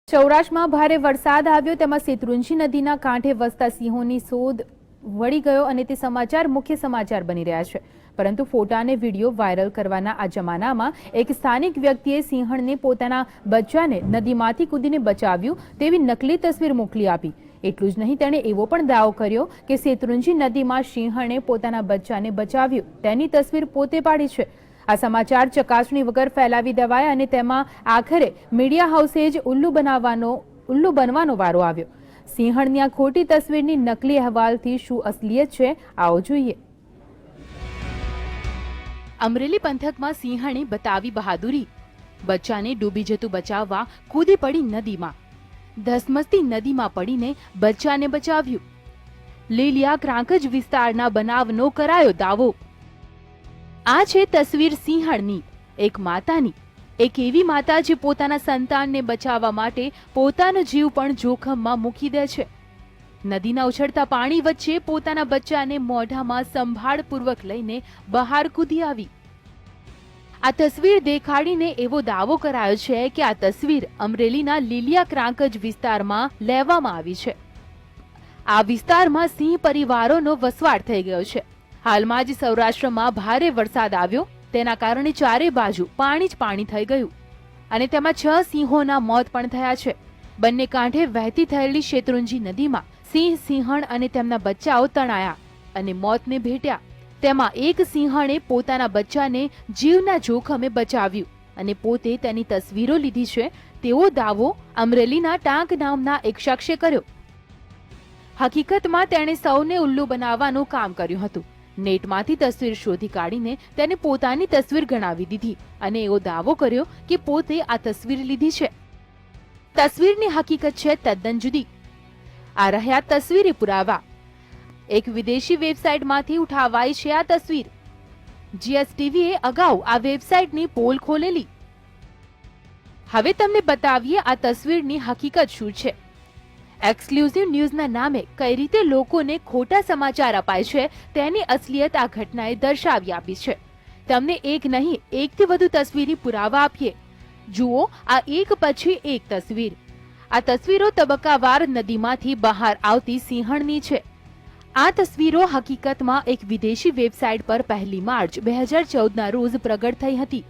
સૌરાષ્ટ્રમાં ભારે વરસાદ આવ્યો તેમાં શેત્રુંજી નદીના કાંઠે વસતા સિંહોની શોધ વળી ગયો અને તે સમાચાર મુખ્ય સમાચાર બની રહ્યા છે। પરંતુ ફોટા અને વિડીયો વાયરલ કરવાના આ જમાનામાં એક સ્થાનિક વ્યક્તિએ સિંહણને પોતાના બચ્ચાને નદીમાંથી કૂદીને બચાવ્યું તેવી નકલી તસવીર મોકલી આપી। એટલું જ નહીં, તેણે એવો પણ દાવો કર્યો કે શેત્રુંજી નદીમાં સિંહણે પોતાના બચ્ચાને બચાવ્યું તેની તસવીર પોતે પાડી છે। આ સમાચાર ચકાસણી વગર ફેલાવી દેવાયા અને તેમાં આખરે મીડિયા હાઉસે જ ઉલ્લુ બનવાનો વારો આવ્યો। સિંહણની આ ખોટી તસવીરની નકલી અહેવાલથી શું અસલિયત છે, આવો જોઈએ। અમરેલી પંથકમાં સિંહણે બતાવી બહાદુરી। બચ્ચાને ડૂબી જતું બચાવવા કૂદી પડી નદીમાં। ધસમસતી નદીમાં પડીને બચ્ચાને બચાવ્યું। લીલિયા ક્રાંકજ વિસ્તારના બનાવનો કરાયો દાવો। આ છે તસવીર સિંહણની, એક માતાની, એક એવી માતા જે પોતાના સંતાનને બચાવવા માટે પોતાનો જીવ પણ જોખમમાં મૂકી દે છે। નદીના ઉછળતા પાણી વચ્ચે પોતાના બચ્ચાને મોઢામાં સંભાળપૂર્વક લઈને બહાર કૂદી આવી। આ તસવીર દેખાડીને એવો દાવો કરાયો છે કે આ તસવીર અમરેલીના લીલિયા ક્રાંકજ વિસ્તારમાં લેવામાં આવી છે। આ વિસ્તારમાં સિંહ પરિવારોનો વસવાટ થઈ ગયો છે। હાલમાં જ સૌરાષ્ટ્રમાં ભારે વરસાદ આવ્યો, તેના કારણે ચારે બાજુ પાણી જ પાણી થઈ ગયું અને તેમાં 6 સિંહોના મોત પણ થયા છે। બંને કાંઠે વહેતી થયેલી શેત્રુંજી નદીમાં સિંહ, સિંહણ અને તેમના બચ્ચાઓ તણાયા અને મોતને ભેટ્યા। તેમાં એક સિંહણે પોતાના બચ્ચાને જીવના જોખમે બચાવ્યું અને પોતે તેની તસવીરો લીધી છે તેવો દાવો અમરેલીના ટાંક નામના એક શખ્સે કર્યો। હકીકતમાં તેણે સૌને ઉલ્લુ બનાવવાનું કામ કર્યું હતું। નેટમાંથી તસવીર શોધી કાઢીને તેને પોતાની તસવીર ગણાવી દીધી અને એવો દાવો કર્યો કે પોતે આ તસવીર લીધી છે। તસવીરની હકીકત છે તદ્દન જુદી। આ રહ્યા તસવીરી પુરાવા। એક વિદેશી વેબસાઇટમાંથી ઉઠાવાઈ છે આ તસવીર। જીએસટીવીએ અગાઉ આ વેબસાઇટની પોલ ખોલેલી। હવે તમને બતાવીએ આ તસવીરની હકીકત શું છે। એક્સક્લુઝિવ ન્યૂઝના નામે કઈ રીતે લોકોને ખોટા સમાચાર અપાય છે તેની અસલિયત આ ઘટનાએ દર્શાવી આપી છે। તમને એક નહીં, એકથી વધુ તસવીરી પુરાવા આપીએ। જુઓ આ એક પછી એક તસવીર। આ તસવીરો તબક્કાવાર નદીમાંથી બહાર આવતી સિંહણની છે। આ તસવીરો હકીકતમાં એક વિદેશી વેબસાઇટ પર 1 માર્ચ 2014ના રોજ પ્રગટ થઈ હતી।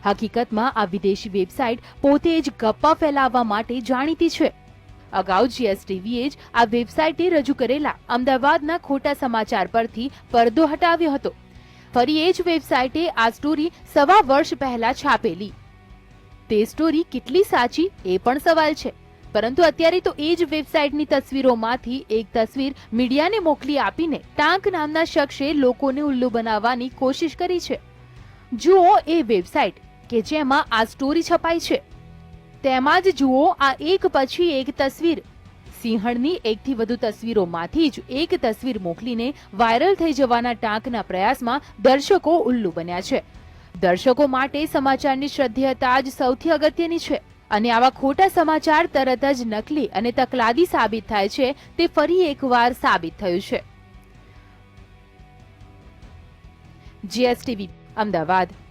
હકીકતમાં આ વિદેશી વેબસાઇટ પોતે જ ગપ્પા ફેલાવવા માટે જાણીતી છે। અગાઉ જીએસટીવીએ જ આ વેબસાઇટે રજૂ કરેલા અમદાવાદના ખોટા સમાચાર પરથી પડદો હટાવ્યો હતો। ફરી એ જ વેબસાઇટે આ સ્ટોરી 1.25 વર્ષ પહેલા છાપેલી। તે સ્ટોરી કેટલી સાચી એ પણ સવાલ છે, પરંતુ અત્યારે તો એ જ વેબસાઇટની તસવીરોમાંથી એક તસવીર મીડિયાને મોકલી આપીને ટાંક નામના શખ્સે લોકોને ઉલ્લુ બનાવવાની કોશિશ કરી છે। જુઓ એ વેબસાઇટ કે જેમાં આ સ્ટોરી છપાઈ છે, તેમાં જ જુઓ આ એક પછી એક તસવીર। સિંહણની એકથી વધુ તસવીરોમાંથી જ એક તસવીર મોકલીને વાયરલ થઈ જવાના ટાંકના પ્રયાસમાં દર્શકો ઉલ્લુ બન્યા છે। દર્શકો માટે સમાચારની શ્રદ્ધેયતા જ સૌથી અગત્યની છે અને આવા ખોટા સમાચાર તરત જ નકલી અને તકલાદી સાબિત થાય છે તે ફરી એકવાર સાબિત થયું છે। જીએસટીવી અમદાવાદ।